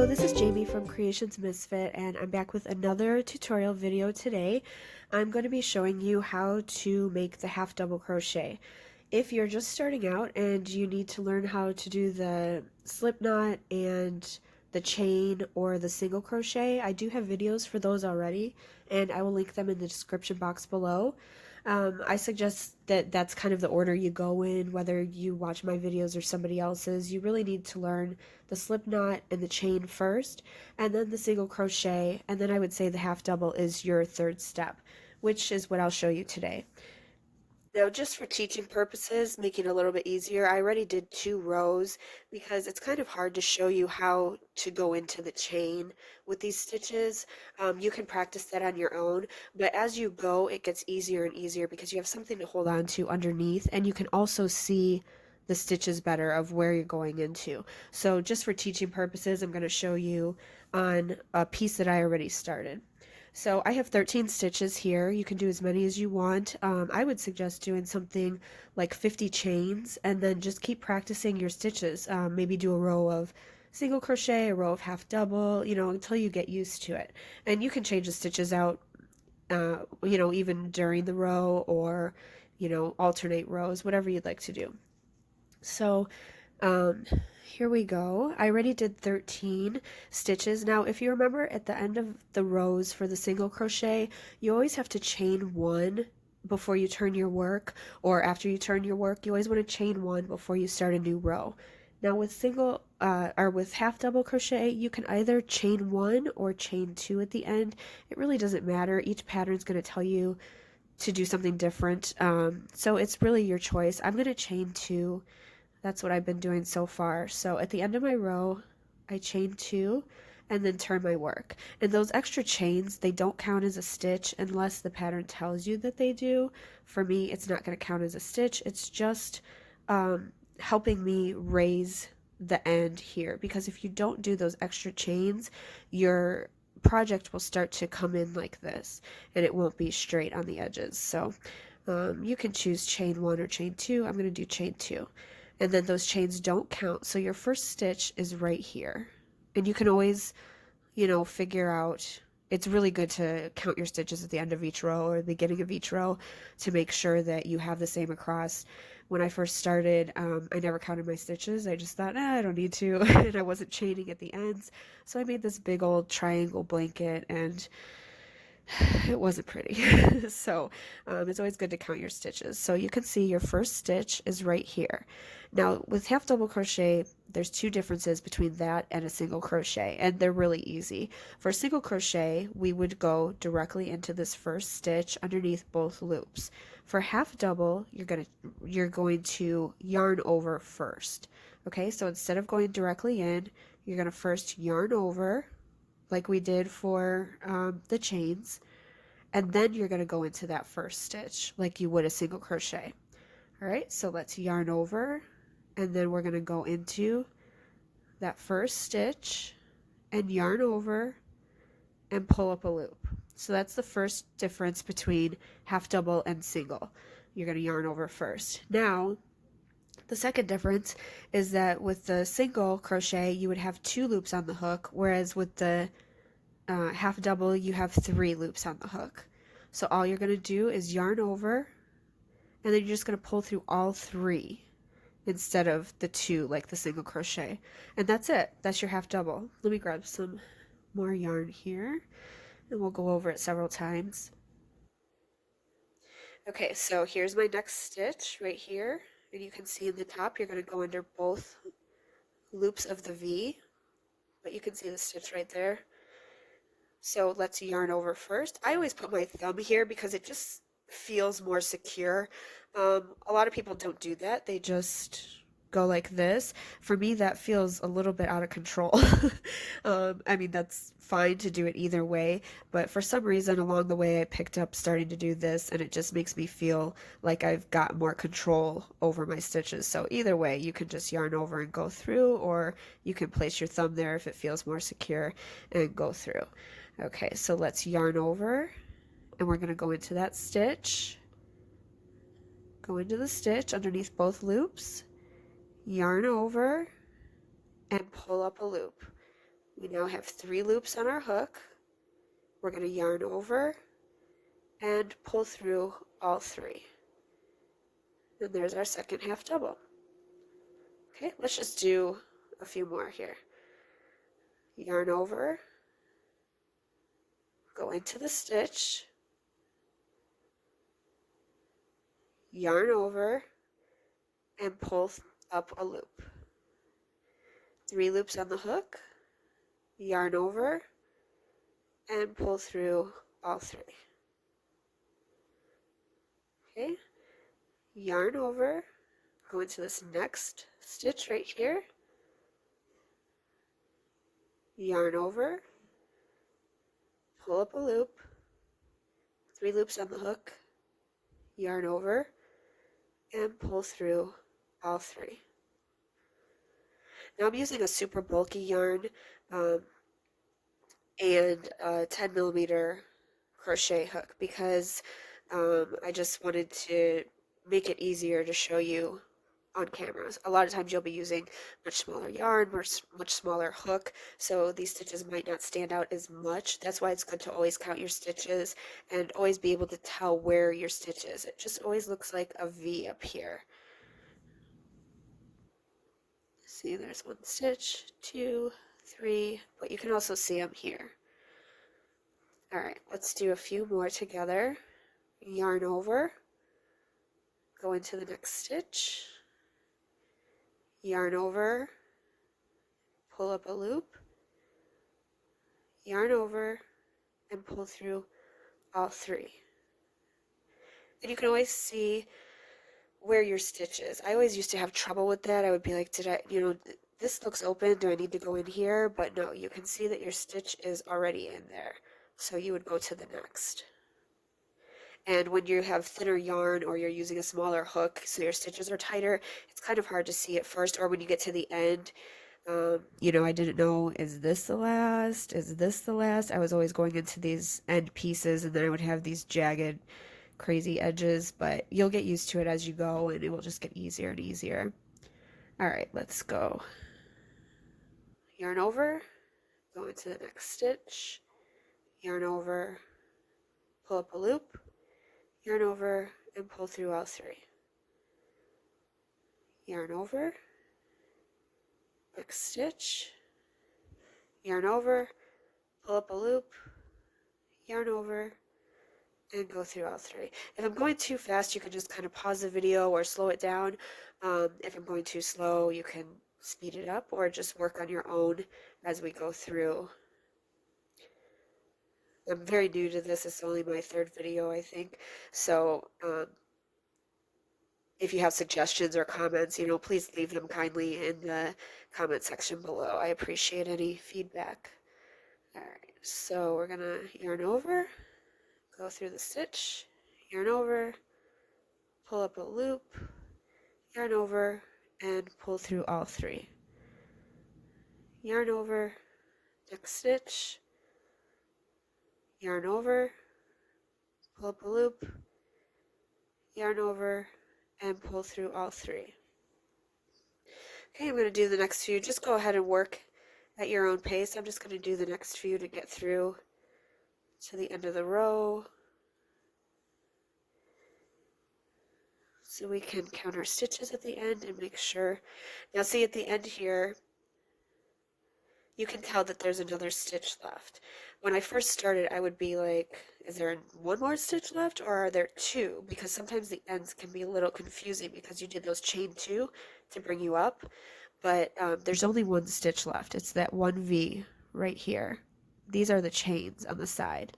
this is Jamie from Creations Misfit, and I'm back with another tutorial video today. I'm going to be showing you how to make the half double crochet. If you're just starting out and you need to learn how to do the slip knot and the chain or the single crochet, I do have videos for those already, and I will link them in the description box below. I suggest that that's kind of the order you go in, whether you watch my videos or somebody else's. You really need to learn the slip knot and the chain first, and then the single crochet, and then I would say the half double is your third step, which is what I'll show you today. Now, just for teaching purposes, making it a little bit easier, I already did 2 rows because it's kind of hard to show you how to go into the chain with these stitches. You can practice that on your own, but as you go, it gets easier and easier because you have something to hold on to underneath, and you can also see the stitches better of where you're going into. So just for teaching purposes, I'm going to show you on a piece that I already started. So I have 13 stitches here. You can do as many as you want. I would suggest doing something like 50 chains and then just keep practicing your stitches. Maybe do a row of single crochet, a row of half double, until you get used to it. And you can change the stitches out, even during the row or, alternate rows, whatever you'd like to do. So um, here we go. I already did 13 stitches. Now, if you remember at the end of the rows for the single crochet, you always have to chain one before you turn your work, or after you turn your work, you always want to chain one before you start a new row. Now with with half double crochet, you can either chain one or chain two at the end. It really doesn't matter. Each pattern is going to tell you to do something different. So it's really your choice. I'm going to chain two. That's what I've been doing so far. So at the end of my row, I chain two and then turn my work. And those extra chains, they don't count as a stitch unless the pattern tells you that they do. For me, it's not going to count as a stitch. It's just helping me raise the end here, because if you don't do those extra chains, your project will start to come in like this and it won't be straight on the edges. So you can choose chain one or chain two. I'm going to do chain two. And then those chains don't count. So your first stitch is right here. And you can always, figure out, it's really good to count your stitches at the end of each row or the beginning of each row to make sure that you have the same across. When I first started, I never counted my stitches. I just thought, I don't need to. And I wasn't chaining at the ends. So I made this big old triangle blanket, and it wasn't pretty. So it's always good to count your stitches. So you can see your first stitch is right here. Now with half double crochet, there's 2 differences between that and a single crochet, and they're really easy. For single crochet, we would go directly into this first stitch underneath both loops. For half double, you're going to yarn over first. Okay, so instead of going directly in, you're going to first yarn over like we did for the chains, and then you're going to go into that first stitch like you would a single crochet. All right, so let's yarn over, and then we're going to go into that first stitch and yarn over and pull up a loop. So that's the first difference between half double and single. You're going to yarn over first. Now the second difference is that with the single crochet, you would have 2 loops on the hook, whereas with the half double, you have 3 loops on the hook. So all you're going to do is yarn over, and then you're just going to pull through all 3 instead of the 2 like the single crochet. And that's it. That's your half double. Let me grab some more yarn here, and we'll go over it several times. Okay, so here's my next stitch right here, and you can see in the top you're going to go under both loops of the V, but you can see the stitch right there. So let's yarn over first. I always put my thumb here because it just feels more secure. A lot of people don't do that. They just go like this. For me, that feels a little bit out of control. I mean, that's fine to do it either way, but for some reason along the way I picked up starting to do this, and it just makes me feel like I've got more control over my stitches. So either way, you can just yarn over and go through, or you can place your thumb there if it feels more secure and go through. Okay, so let's yarn over, and we're going to go into that stitch, go into the stitch underneath both loops, yarn over, and pull up a loop. We now have 3 loops on our hook. We're going to yarn over and pull through all 3. And there's our second half double. Okay, let's just do a few more here. Yarn over, go into the stitch, yarn over, and pull up a loop. 3 loops on the hook, yarn over, and pull through all 3. Okay, yarn over, go into this next stitch right here, yarn over, pull up a loop, 3 loops on the hook, yarn over, and pull through all 3. Now I'm using a super bulky yarn and a 10 millimeter crochet hook because I just wanted to make it easier to show you on cameras. A lot of times you'll be using much smaller yarn, much smaller hook, so these stitches might not stand out as much. That's why it's good to always count your stitches and always be able to tell where your stitch is. It just always looks like a V up here. See, there's 1 stitch, 2, 3, but you can also see them here. Alright, let's do a few more together. Yarn over, go into the next stitch, yarn over, pull up a loop, yarn over, and pull through all 3. And you can always see where your stitch is. I always used to have trouble with that. I would be like, this looks open, do I need to go in here? But no, you can see that your stitch is already in there. So you would go to the next. And when you have thinner yarn or you're using a smaller hook, so your stitches are tighter, it's kind of hard to see at first. Or when you get to the end, I didn't know, is this the last? Is this the last? I was always going into these end pieces and then I would have these jagged, crazy edges, but you'll get used to it as you go and it will just get easier and easier. All right, let's go. Yarn over, go into the next stitch, yarn over, pull up a loop, yarn over, and pull through all 3. Yarn over, next stitch, yarn over, pull up a loop, yarn over, and go through all 3. If I'm going too fast, you can just kind of pause the video or slow it down. If I'm going too slow, you can speed it up or just work on your own as we go through. I'm very new to this. It's only my 3rd video, I think. So if you have suggestions or comments, please leave them kindly in the comment section below. I appreciate any feedback. All right, so we're going to yarn over, go through the stitch, yarn over, pull up a loop, yarn over, and pull through all 3. Yarn over, next stitch, yarn over, pull up a loop, yarn over, and pull through all 3. Okay, I'm going to do the next few. Just go ahead and work at your own pace. I'm just going to do the next few to get through to the end of the row, so we can count our stitches at the end and make sure. Now see, at the end here, you can tell that there's another stitch left. When I first started, I would be like, is there 1 more stitch left or are there 2? Because sometimes the ends can be a little confusing because you did those chain 2 to bring you up, but there's only 1 stitch left. It's that 1 V right here. These are the chains on the side.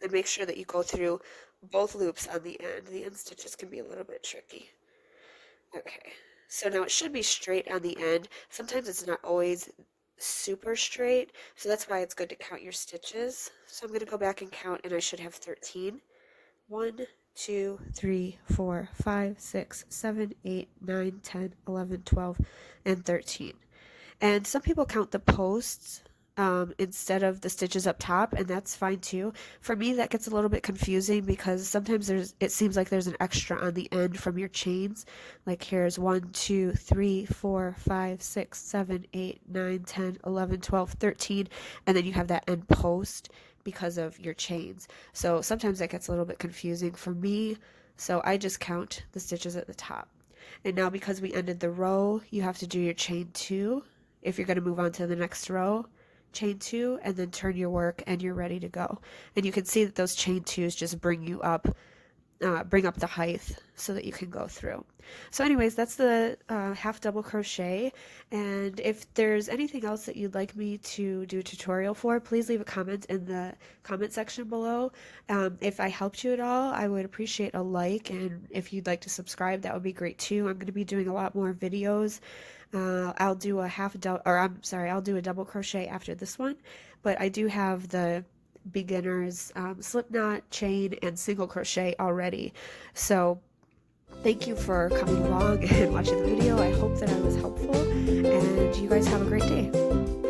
And make sure that you go through both loops on the end. The end stitches can be a little bit tricky. Okay, so now it should be straight on the end. Sometimes it's not always super straight, so that's why it's good to count your stitches. So I'm going to go back and count, and I should have 13. 1, 2, 3, 4, 5, 6, 7, 8, 9, 10, 11, 12, and 13. And some people count the posts, instead of the stitches up top, and that's fine too. For me, that gets a little bit confusing because sometimes it seems like there's an extra on the end from your chains. Like here's 1, 2, 3, 4, 5, 6, 7, 8, 9, 10, 11, 12, 13, and then you have that end post because of your chains. So sometimes that gets a little bit confusing for me, so I just count the stitches at the top. And now because we ended the row, you have to do your chain 2 if you're going to move on to the next row. Chain 2 and then turn your work and you're ready to go. And you can see that those chain 2s just bring you up, bring up the height so that you can go through. So anyways, that's the half double crochet, and if there's anything else that you'd like me to do a tutorial for, please leave a comment in the comment section below. If I helped you at all, I would appreciate a like, and if you'd like to subscribe, that would be great too. I'm going to be doing a lot more videos. I'll do a I'll do a double crochet after this one, but I do have the beginners slip knot, chain, and single crochet already. So thank you for coming along and watching the video. I hope that I was helpful, and you guys have a great day.